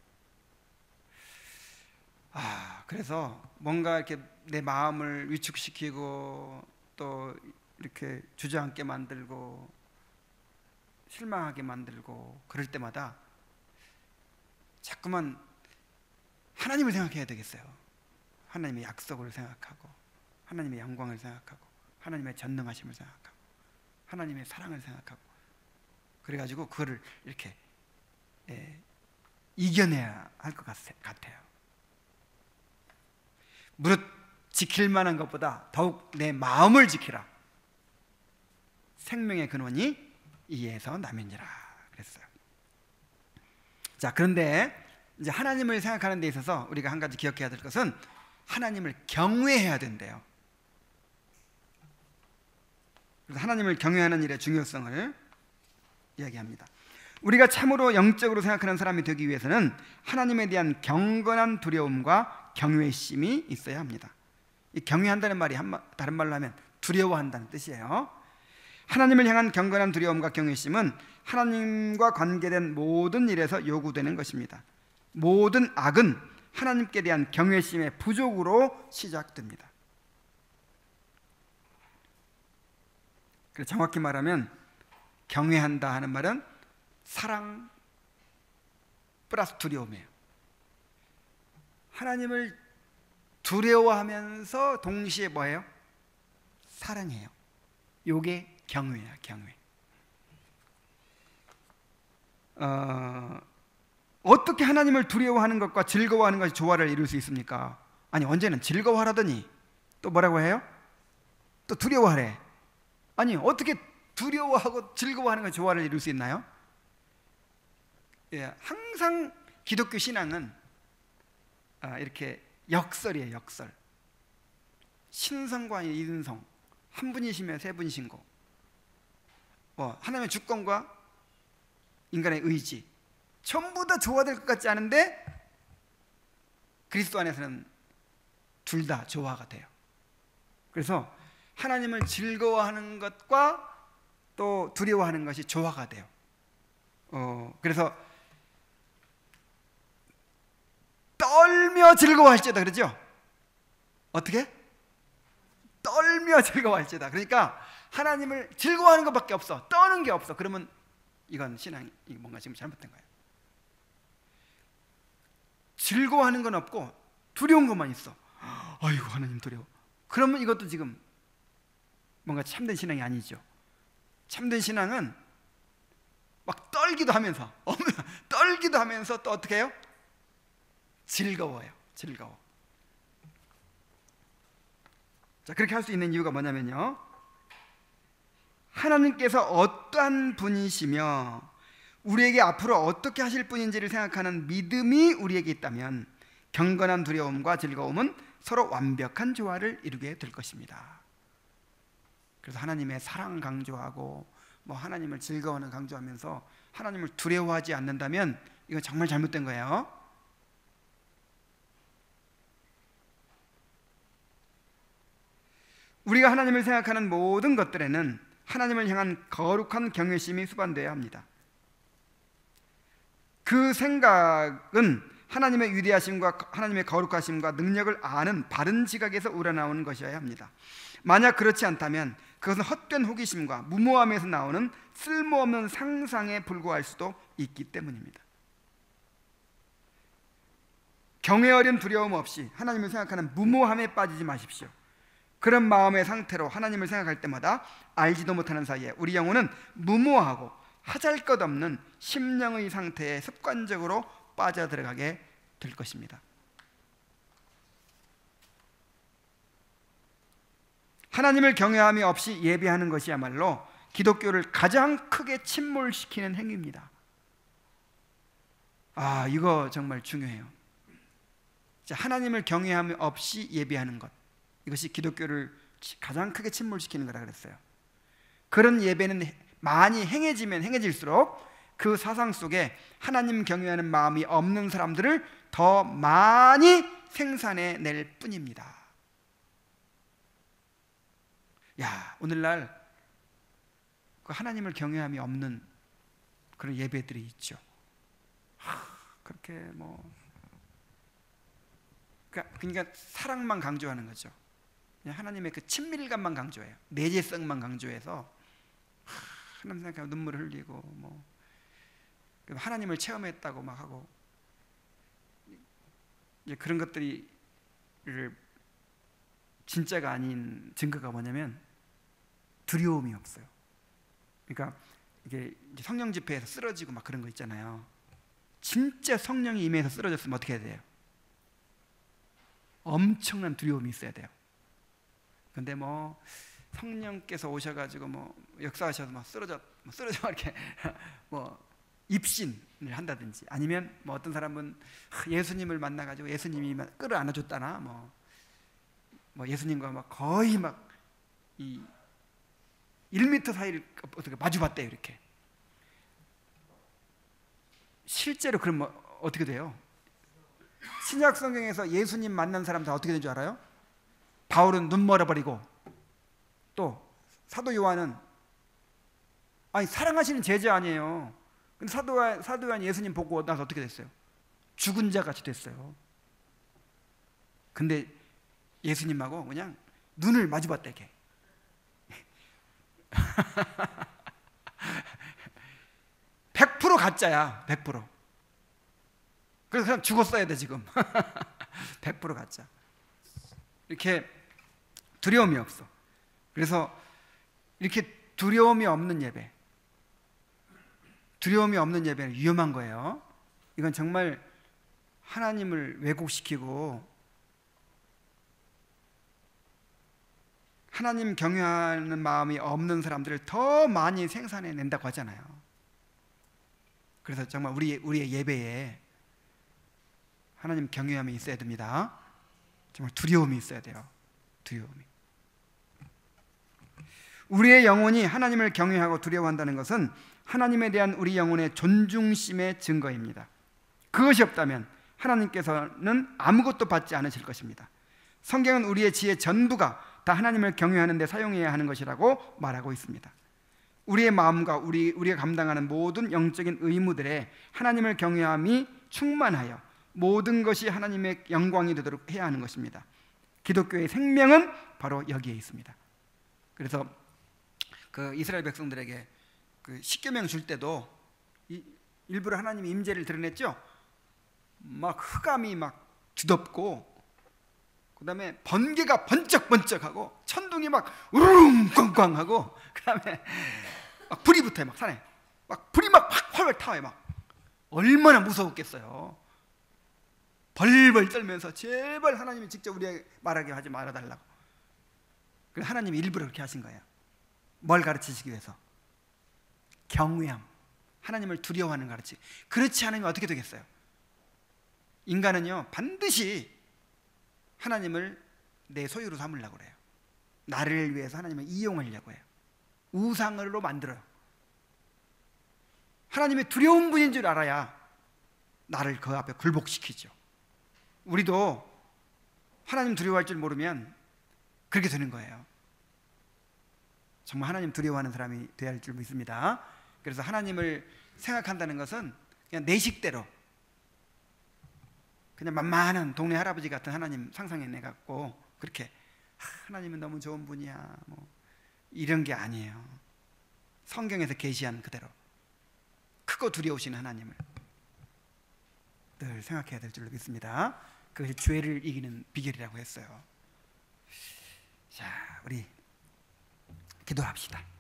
그래서 뭔가 이렇게 내 마음을 위축시키고 또 이렇게 주저앉게 만들고 실망하게 만들고 그럴 때마다 자꾸만 하나님을 생각해야 되겠어요. 하나님의 약속을 생각하고 하나님의 영광을 생각하고 하나님의 전능하심을 생각하고 하나님의 사랑을 생각하고 그래가지고 그거를 이렇게 이겨내야 할 것 같아요. 무릇 지킬 만한 것보다 더욱 내 마음을 지키라. 생명의 근원이 이에서 나면이라 그랬어요. 자, 그런데 이제 하나님을 생각하는 데 있어서 우리가 한 가지 기억해야 될 것은 하나님을 경외해야 된대요. 그래서 하나님을 경외하는 일의 중요성을 이야기합니다. 우리가 참으로 영적으로 생각하는 사람이 되기 위해서는 하나님에 대한 경건한 두려움과 경외심이 있어야 합니다. 이 경외한다는 말이 다른 말로 하면 두려워한다는 뜻이에요. 하나님을 향한 경건한 두려움과 경외심은 하나님과 관계된 모든 일에서 요구되는 것입니다. 모든 악은 하나님께 대한 경외심의 부족으로 시작됩니다. 그래서 정확히 말하면 경외한다 하는 말은 사랑 플러스 두려움이에요. 하나님을 두려워하면서 동시에 뭐예요? 사랑해요. 요게 경외야, 경외. 어떻게 하나님을 두려워하는 것과 즐거워하는 것이 조화를 이룰 수 있습니까? 아니, 언제는 즐거워하라더니 또 뭐라고 해요? 또 두려워하래. 아니, 어떻게 두려워하고 즐거워하는 것이 조화를 이룰 수 있나요? 항상 기독교 신앙은 이렇게 역설이에요, 역설. 신성과 이인성, 한 분이시며 세 분이신 거. 하나님의 주권과 인간의 의지, 전부 다 조화될 것 같지 않은데 그리스도 안에서는 둘 다 조화가 돼요. 그래서 하나님을 즐거워하는 것과 또 두려워하는 것이 조화가 돼요. 그래서 떨며 즐거워할지어다 그러죠? 어떻게? 떨며 즐거워할지어다. 그러니까 하나님을 즐거워하는 것밖에 없어. 떠는 게 없어. 그러면 이건 신앙이 뭔가 지금 잘못된 거예요. 즐거워하는 건 없고 두려운 것만 있어. 아이고, 하나님 두려워. 그러면 이것도 지금 뭔가 참된 신앙이 아니죠. 참된 신앙은 막 떨기도 하면서 떨기도 하면서 또 어떻게 해요? 즐거워요. 즐거워. 자, 그렇게 할 수 있는 이유가 뭐냐면요, 하나님께서 어떠한 분이시며 우리에게 앞으로 어떻게 하실 분인지를 생각하는 믿음이 우리에게 있다면 경건한 두려움과 즐거움은 서로 완벽한 조화를 이루게 될 것입니다. 그래서 하나님의 사랑 강조하고 하나님을 즐거워하는 강조하면서 하나님을 두려워하지 않는다면 이건 정말 잘못된 거예요. 우리가 하나님을 생각하는 모든 것들에는 하나님을 향한 거룩한 경외심이 수반되어야 합니다. 그 생각은 하나님의 위대하심과 하나님의 거룩하심과 능력을 아는 바른 지각에서 우러나오는 것이어야 합니다. 만약 그렇지 않다면 그것은 헛된 호기심과 무모함에서 나오는 쓸모없는 상상에 불과할 수도 있기 때문입니다. 경외 어린 두려움 없이 하나님을 생각하는 무모함에 빠지지 마십시오. 그런 마음의 상태로 하나님을 생각할 때마다 알지도 못하는 사이에 우리 영혼은 무모하고 하잘것없는 심령의 상태에 습관적으로 빠져들어가게 될 것입니다. 하나님을 경외함이 없이 예배하는 것이야말로 기독교를 가장 크게 침몰시키는 행위입니다. 이거 정말 중요해요. 하나님을 경외함이 없이 예배하는 것, 이것이 기독교를 가장 크게 침몰시키는 거라 그랬어요. 그런 예배는 많이 행해지면 행해질수록 그 사상 속에 하나님 경외하는 마음이 없는 사람들을 더 많이 생산해낼 뿐입니다. 오늘날 그 하나님을 경외함이 없는 그런 예배들이 있죠. 그렇게 뭐 그러니까 사랑만 강조하는 거죠. 그냥 하나님의 그 친밀감만 강조해요. 내재성만 강조해서 하나님 생각하면 눈물을 흘리고 뭐 하나님을 체험했다고 막 하고, 이제 그런 것들이 진짜가 아닌 증거가 뭐냐면 두려움이 없어요. 그러니까 이게 성령 집회에서 쓰러지고 막 그런 거 있잖아요. 진짜 성령이 임해서 쓰러졌으면 어떻게 해야 돼요? 엄청난 두려움이 있어야 돼요. 근데 뭐 성령께서 오셔가지고 뭐 역사하셔서 막 쓰러져 이렇게 뭐 입신을 한다든지, 아니면 뭐 어떤 사람은 예수님을 만나가지고 예수님이 끌어안아줬다나 뭐 예수님과 막 거의 막 이 1m 사이를 어떻게 마주봤대요. 이렇게 실제로 그럼 뭐 어떻게 돼요? 신약 성경에서 예수님 만난 사람 다 어떻게 된 줄 알아요? 바울은 눈 멀어버리고, 또 사도 요한은 사랑하시는 제자 아니에요. 근데 사도 요한 예수님 보고 나서 어떻게 됐어요? 죽은 자 같이 됐어요. 근데 예수님하고 그냥 눈을 마주봤다 이렇게. 100% 가짜야. 100%. 그래서 그냥 죽었어야 돼 지금. 100% 가짜. 이렇게 두려움이 없어. 그래서 이렇게 두려움이 없는 예배, 두려움이 없는 예배는 위험한 거예요. 이건 정말 하나님을 왜곡시키고 하나님 경외하는 마음이 없는 사람들을 더 많이 생산해낸다고 하잖아요. 그래서 정말 우리의 예배에 하나님 경외함이 있어야 됩니다. 정말 두려움이 있어야 돼요. 두려움이. 우리의 영혼이 하나님을 경외하고 두려워한다는 것은 하나님에 대한 우리 영혼의 존중심의 증거입니다. 그것이 없다면 하나님께서는 아무것도 받지 않으실 것입니다. 성경은 우리의 지혜 전부가 다 하나님을 경외하는 데 사용해야 하는 것이라고 말하고 있습니다. 우리의 마음과 우리가 감당하는 모든 영적인 의무들에 하나님을 경외함이 충만하여 모든 것이 하나님의 영광이 되도록 해야 하는 것입니다. 기독교의 생명은 바로 여기에 있습니다. 그래서 그 이스라엘 백성들에게 그 십계명 줄 때도 일부러 하나님의 임재를 드러냈죠. 막 흑암이 막 뒤덮고, 그 다음에 번개가 번쩍번쩍하고 천둥이 막 우르릉 꽝꽝하고, 그 다음에 막 불이 붙어요. 막 산에 막 불이 막 활활 타요. 막 얼마나 무서웠겠어요. 벌벌 떨면서 제발 하나님이 직접 우리에게 말하게 하지 말아달라고. 그래서 하나님이 일부러 그렇게 하신 거예요. 뭘 가르치시기 위해서? 경외함, 하나님을 두려워하는 가르치. 그렇지 않으면 어떻게 되겠어요? 인간은요 반드시 하나님을 내 소유로 삼으려고 그래요. 나를 위해서 하나님을 이용하려고 해요. 우상으로 만들어요. 하나님의 두려운 분인 줄 알아야 나를 그 앞에 굴복시키죠. 우리도 하나님 두려워할 줄 모르면 그렇게 되는 거예요. 정말 하나님 두려워하는 사람이 되어야 할 줄 믿습니다. 그래서 하나님을 생각한다는 것은 그냥 내 식대로, 그냥 만만한 동네 할아버지 같은 하나님 상상해내갖고 그렇게 하나님은 너무 좋은 분이야 뭐 이런 게 아니에요. 성경에서 계시한 그대로 크고 두려우신 하나님을 늘 생각해야 될 줄로 믿습니다. 그것이 죄를 이기는 비결이라고 했어요. 자, 우리 기도합시다.